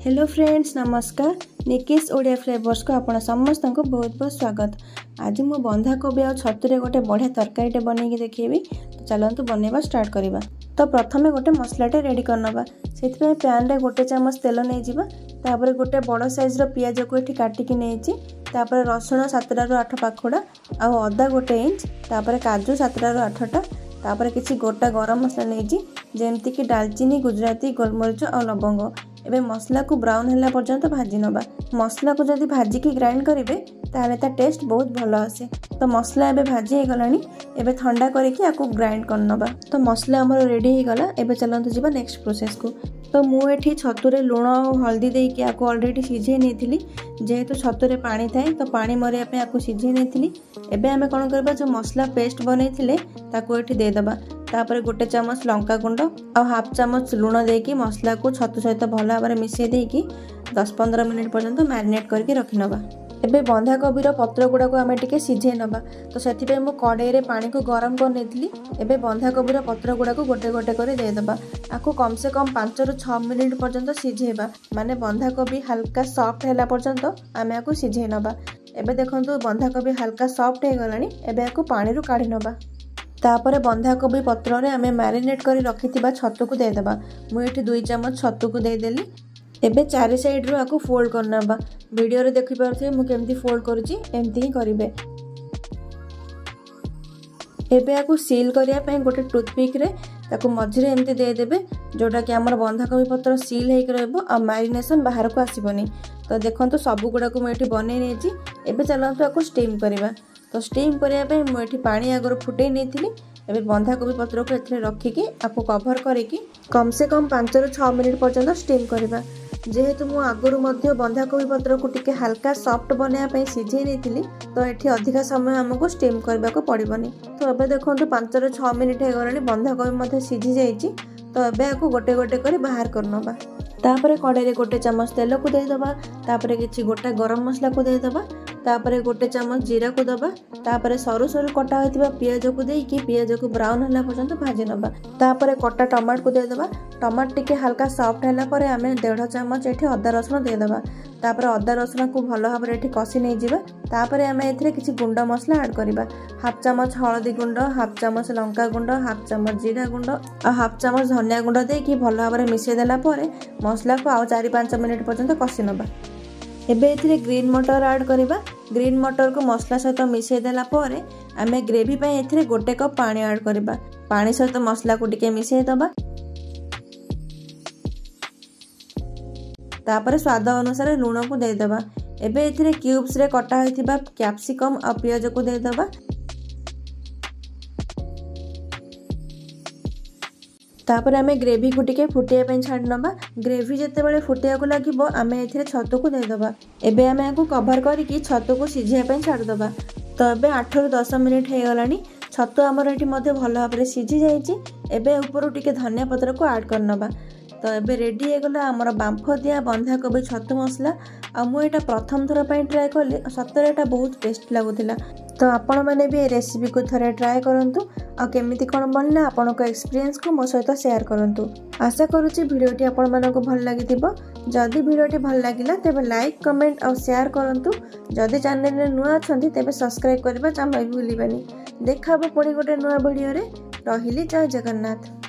Hello friends, नमस्कार। Nikesh Odia flavours को आपण समस्त को बहुत बहुत स्वागत। आज मु बंधाकोबी और छतुरे गोटे बढ़िया तरकारीटे बनैकी देखेबी। तो चलतु बनैबा स्टार्ट करिबा। तो प्रथमे गोटे मसलाटे रेडी करनबा। सेथिपे पैन रे गोटे चमच तेल नै जिबा। तापर गोटे बड़ साइज रो पियाज को एठी काटिकी नेछि। तापर रसुण 7 रु 8 पाखुडा आ अदा गोटे इंच। तापर काजू 7 रु 8टा। तापर किछि गोटा गरम मसला नेछि जेमति कि दालचीनी, गुजराती, गोलमरिच और लवंग। एबे मसला को ब्राउन होला पर्यंत भाजी नबा। मसला को जदि भाजी की ग्राइंड करिवे ताले ता टेस्ट बहुत भलो आसे। तो मसला एबे भाजी हे गलानी। एबे ठंडा करके आको ग्राइंड करनबा। तो मसला हमर रेडी हे गला। एबे चलंतु जिबा नेक्स्ट प्रोसेस को। तो मु एठी छतुरे लूण और हल्दी देई के आको ऑलरेडी सिझे नेथिली। जेहेतु छतुरे पानी थाए तो पानी मरिया पे आको सिझे नेथिली। एबे हमें कोन करबा जो मसला पेस्ट बनैथिले ताको एठी दे दबा। तापर गोटे चमच लंका गुंड और हाफ चमच लूण देकी मसला को छतु सहित भल भाव मिसई देकी 10-15 मिनिट पर्यंत मैरिनेट करके रखि नबा। एबे बंधाकोबीर पत्र गुड़ा को आमे टिके सिझे नबा। तो सेथिपे मु कड़ाई रे पानी को गरम कर नेथिली। एबे बंधाकोबीर पत्र गुड़ा को गोटे गोटे करे दे दबा। आको कम से कम 5 रु 6 मिनिट पर्यंत सिझेबा। माने बंधाकोबी हल्का सॉफ्ट हैला पर्यंत आमे आको सिझे नबा। एबे देखंतु बंधाकोबी हल्का सॉफ्ट हे गलानी। एबे आको पानी रु काढी नबा। तापर बंधाकोबी पत्र रे आमे मैरिनेट करी रखिथिबा छतु को दे दबा। मु एठी 2 चमच छतु को दे देली। एबे चारि साइड रो आको फोल्ड करनबा। वीडियो रे देखि परथे मु केमती फोल्ड करूची एमती ही करिवे। एबे आको सील करिया पे गोटे टूथपिक रे ताको मझिरे एमती दे देबे जोटा कि हमर बंधाकोबी पत्र सील हे रहबो आ मैरिनेशन बाहर को आसीबनी। तो देखंतु सब गुडा को मु एठी बनै नेची। एबे चलंतु आको स्टीम करिबा। तो स्टीम करिया पे मु एठी पानी आगर फुटै नेथिली। एबे बंधाकोबी पत्र को एथरे रखिकी आपको कवर करिकी कम से कम 5 रु 6 मिनिट पर्यंत स्टीम करिबा। जेहेतु मु आगरु मध्य बंधाकोबी पत्र को टिके हल्का सॉफ्ट बनया पे सिझे नेथिली। तो एठी अधिका समय हमको स्टीम करबा को पड़िबनी। तो एबे देखंतु 5 रु 6 मिनिट हे गलानी बंधाकोबी मध्य सिझी जाईची। तो एबे आको गोटे गोटे करी बाहर करनबा। तापरे कड़ाई रे गोटे चमच तेल को दे दबा। तापरे किछि गोटा गरम मसला को दे दबा। तापरे गोटे चमच जीरा को दबा। तापरे सरू सरू कटा होइतिबा पियाज को देकी पियाज को ब्राउन होला पर्यंत भाजी नबा। तापरे कटा टमाटर को दे दबा। टमाटर टिके हल्का सॉफ्ट हैला परे हमें 1.5 चमच एठी अदा रसुण दे दबा। तापरे अदा रसुण को भलो भाबरे एठी कसी नै जिबा। तापरे हमें एथरे किछि गुंडा मसला ऐड करिबा। हाफ चमच हळदी गुंड, हाफ चमच लंका गुंड, हाफ चमच जीरा गुंड और हाफ चमच धनिया गुंड देकी भलो भाबरे मिसै देला परे मसला को आउ 4-5 मिनिट पर्यंत कसी नबा। एबे एथिरे ग्रीन मटर ऐड करिबा। ग्रीन मटर को मसला सहित मिसै देला परे आमे ग्रेवी पय एथिरे गोटे कप पानी ऐड करिबा। पानी सहित मसला को टिके मिसै दबा। तापर स्वाद अनुसार लूण को दे दबा। एबे एथिरे क्यूब्स रे कटा होइतिबा कैप्सिकम और पियाज को दे दबा। तापर आमे ग्रेवी को टिके फुटिया पे छाड़ नबा। ग्रेवी जते बेले फुटिया को लागिबो आमे एथिरे छतु को दे दबा। एबे आमे आको कवर करिकी छतु को सिझिया पे छाड़ दबा। तो एबे 8 रु 10 मिनिट हे गलानी। छतु हमर एठी मध्ये भलो भाबरे सिझी जाईची। एबे ऊपर टिके धनिया पत्र को ऐड करनबा। तो एबे रेडी हे गला हमर बांफ दिया बंधाकोबी छतु मसला। आ मु एटा प्रथम थर पय ट्राई करली। सतरे एटा बहुत टेस्ट लागुथिला। तो आपण माने भी रेसिपी को थरे ट्राई करंतु आ केमिति कोन बनला आपण को एक्सपीरियंस को मो सहित शेयर करंतु। आशा करूची वीडियोटी आपण माने को भल लागिथिबो। जदि वीडियोटी भल लागिला तेबे लाइक, कमेंट और शेयर करंतु। जदि चैनल रे नुआ अछंती तेबे सब्सक्राइब करबा जमा भूलिबानी। देखाबो पड़ी गोटे नुआ वीडियो रे। रहिली जय जगन्नाथ।